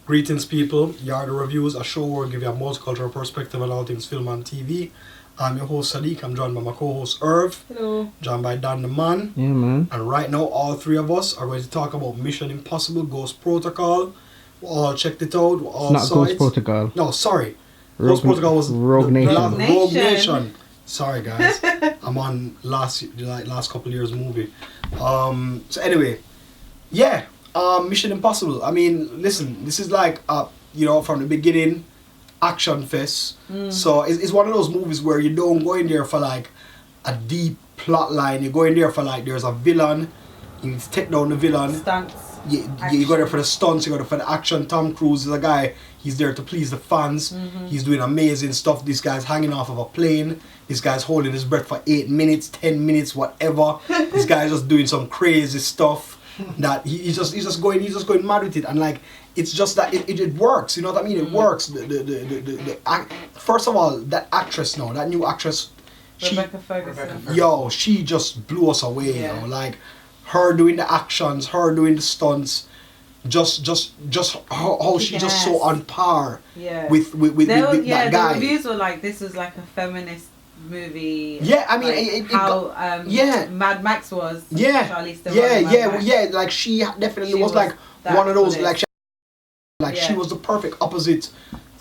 Greetings, people. Yard Reviews, a show where we give you a multicultural perspective on all things film and TV. I'm your host, Sadiq. I'm joined by my co-host, Irv. Hello. Joined by Dan the Man. Yeah, man. And right now, all three of us are going to talk about Mission Impossible Ghost Protocol. We all checked it out. We all Not saw Ghost it. Protocol. No, sorry. Ghost Protocol was Rogue Nation. Rogue Nation. Sorry, guys. I'm on last couple of years movie. So anyway, yeah. Mission Impossible. I mean, listen. This is like from the beginning, action fest. So it's one of those movies where you don't go in there for like a deep plot line. You go in there for like there's a villain. You need to take down the villain. Stunts. You go there for the stunts, you go there for the action. Tom Cruise is a guy, he's there to please the fans. He's doing amazing stuff. This guy's hanging off of a plane. This guy's holding his breath for 8 minutes, 10 minutes, whatever. This guy's just doing some crazy stuff that he's just going mad with it. And like, it's just that it works, you know what I mean? It works. First of all, that actress now, that new actress, Rebecca Ferguson. Yo, she just blew us away, you know, like, her doing the actions, her doing the stunts, just how she's just so on par with that guy. The reviews were like this was like a feminist movie. Yeah, I mean, like Mad Max was. Yeah, Charlize Theron like she definitely was like one of those she was the perfect opposite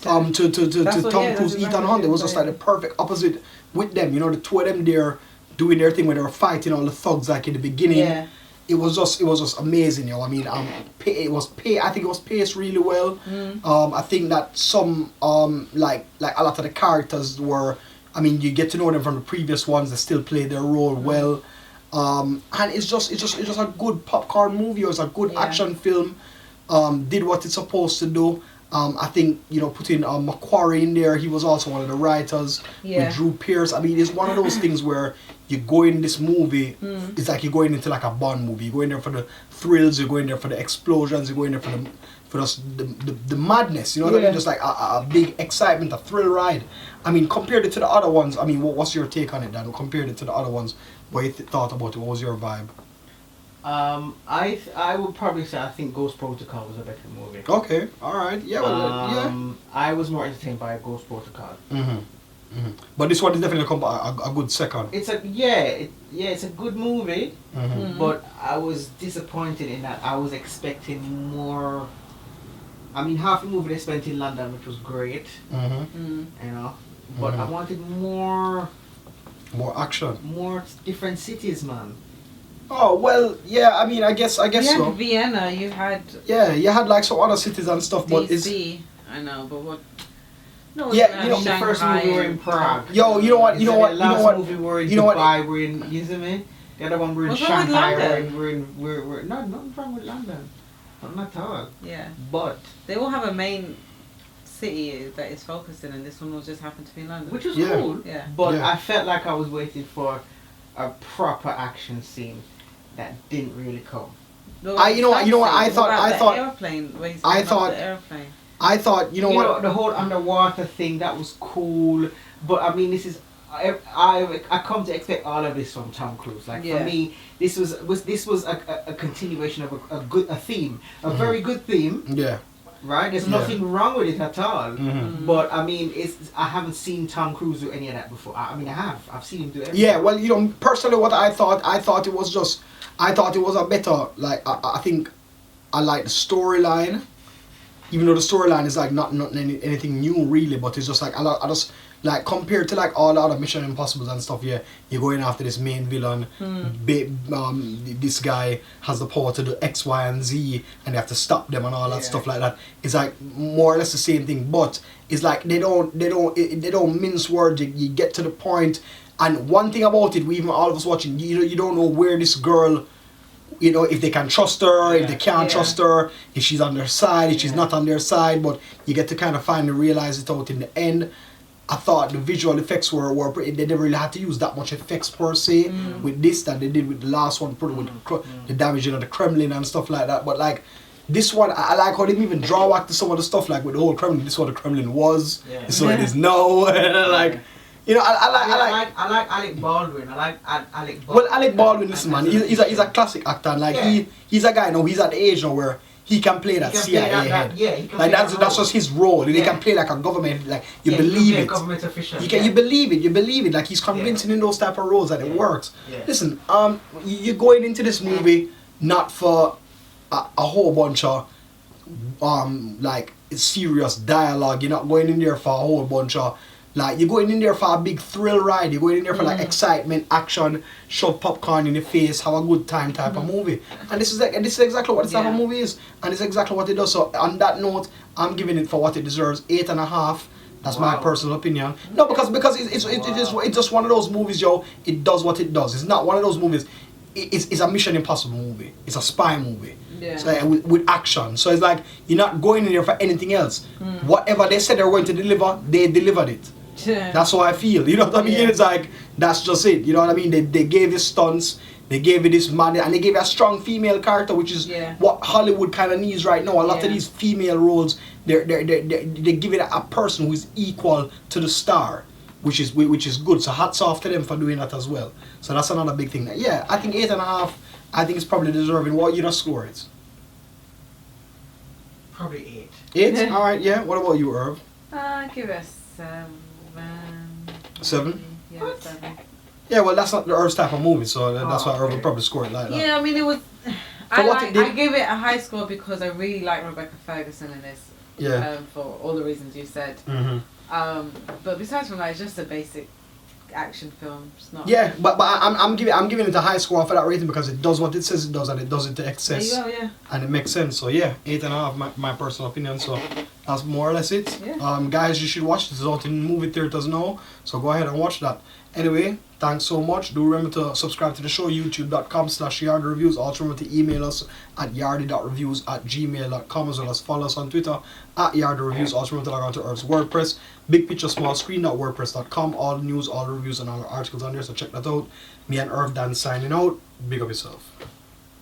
to Tom Cruise, Ethan Hunt. It was just like the perfect opposite with them. You know, the two of them there doing their thing when they were fighting all the thugs like in the beginning. Yeah. It was just amazing, you know. I mean, I think it was paced really well. I think that some like a lot of the characters were, I mean, you get to know them from the previous ones. They still play their role well, and it's just a good popcorn movie. It was a good action film. Did what it's supposed to do. I think, you know, putting Macquarie in there, he was also one of the writers with Drew Pearce. I mean, it's one of those things where you go in this movie, it's like you're going into like a Bond movie. You go in there for the thrills, you go in there for the explosions, you go in there for the madness, you know what I mean? Just like a big excitement, a thrill ride. I mean, compared it to the other ones, I mean, what's your take on it, Dan? Compared it to the other ones, what you thought about it, what was your vibe? I would probably say I think Ghost Protocol was a better movie. Okay, alright, yeah. I was more entertained by Ghost Protocol. But this one is definitely a good second. It's it's a good movie, but I was disappointed in that I was expecting more. I mean, half the movie they spent in London, which was great, you know, but I wanted more action, more different cities, man. Oh well, yeah. I mean, I guess you so. had Vienna, you had. Yeah, you had like some other cities and stuff, DC, but it's. I know, but what? No, yeah, you know, the first movie we were in Prague. Yo, you know what? The last movie we were in Dubai. We're in. You see me? The other one we're in Shanghai. We're nothing wrong with London. Not at all. Yeah. But they all have a main city that is focused in, and this one will just happen to be in London, which was cool. Yeah. But I felt like I was waiting for a proper action scene that didn't really come. No, you know what I thought airplane. I thought you know the whole underwater thing, that was cool, but I mean, this is I come to expect all of this from Tom Cruise. Like for me, this was a continuation of a theme, a very good theme. Yeah. Right, there's nothing wrong with it at all. But I mean, I haven't seen Tom Cruise do any of that before. I mean, I've seen him do everything. Yeah, well, you know, personally, what I thought it was a better, like, I think I like the storyline, even though the storyline is like not anything new really, but it's just like I just like compared to like all the other Mission Impossibles and stuff. Yeah, you're going after this main villain. This guy has the power to do X, Y, and Z, and they have to stop them and all that stuff like that. It's like more or less the same thing, but it's like they don't mince words. You get to the point. And one thing about it, we even all of us watching, you don't know where this girl, you know, if they can trust her, if they can't trust her, if she's on their side, if she's not on their side, but you get to kind of finally realize it out in the end. I thought the visual effects were they never really had to use that much effects per se with this that they did with the last one, with the damaging of the Kremlin and stuff like that. But like this one, I like how they even draw back to some of the stuff like with the whole Kremlin. This is what the Kremlin was. This is what it is now. Like, you know, I like Alec Baldwin. I like Alec Baldwin. Well, Alec Baldwin, listen, man, he's a classic actor. And like he's a guy now. He's at the age now where he can play that He can CIA play that- head. yeah, he can Like play that's that that's role. just his role. He Yeah. can play like a government, like you Yeah, he can believe play a it. government official. You believe it. Like he's convincing in those type of roles that it Yeah. works. Yeah. Listen, you're going into this movie not for a whole bunch of like serious dialogue. You're not going in there for a whole bunch of like you're going in there for a big thrill ride. You're going in there for like excitement, action, shove popcorn in the face, have a good time type of movie. And this is exactly what this type of Yeah. movie is, and it's exactly what it does. So on that note, I'm giving it for what it deserves, 8.5. That's my Wow. personal opinion. No, because it's just one of those movies, Joe. It does what it does. It's not one of those movies. It's a Mission Impossible movie. It's a spy movie. Yeah. So, with action. So it's like you're not going in there for anything else. Whatever they said they were going to deliver, they delivered it. That's how I feel. You know what I mean? Yeah. It's like that's just it. You know what I mean? They gave you stunts. They gave you this man, and they gave you a strong female character, which is what Hollywood kind of needs right now. A lot of these female roles, they give it a person who is equal to the star, which is good. So hats off to them for doing that as well. So that's another big thing. Yeah, I think 8.5. I think it's probably deserving. What you just score it? Probably 8. Yeah. All right. Yeah. What about you, Irv? Give us 7. 7? Yeah, What? 7. Yeah. Well, that's not the Irv's type of movie, so that's Oh, why Irv would okay. probably score it like that. Yeah, I mean it was. For what it did- I gave it a high score because I really like Rebecca Ferguson in this. Yeah. For all the reasons you said. Mhm. But besides from that, it's just a basic action film. It's not. Yeah, but I'm giving it a high score for that rating because it does what it says it does, and it does it to There excess, you go. Yeah. and it makes sense. So yeah, 8.5, my personal opinion. So that's more or less it. Yeah. Guys, you should watch this. It's out in movie theaters now, so go ahead and watch that. Anyway, thanks so much. Do remember to subscribe to the show, youtube.com/yardreviews. Also remember to email us at yardy.reviews@gmail.com, as well as follow us on Twitter at yardreviews. Also remember to log on to Earth's WordPress, big picture small screen.wordpress.com. All the news, all the reviews, and all the articles on there, so check that out. Me and Earth Dan signing out. Big up yourself.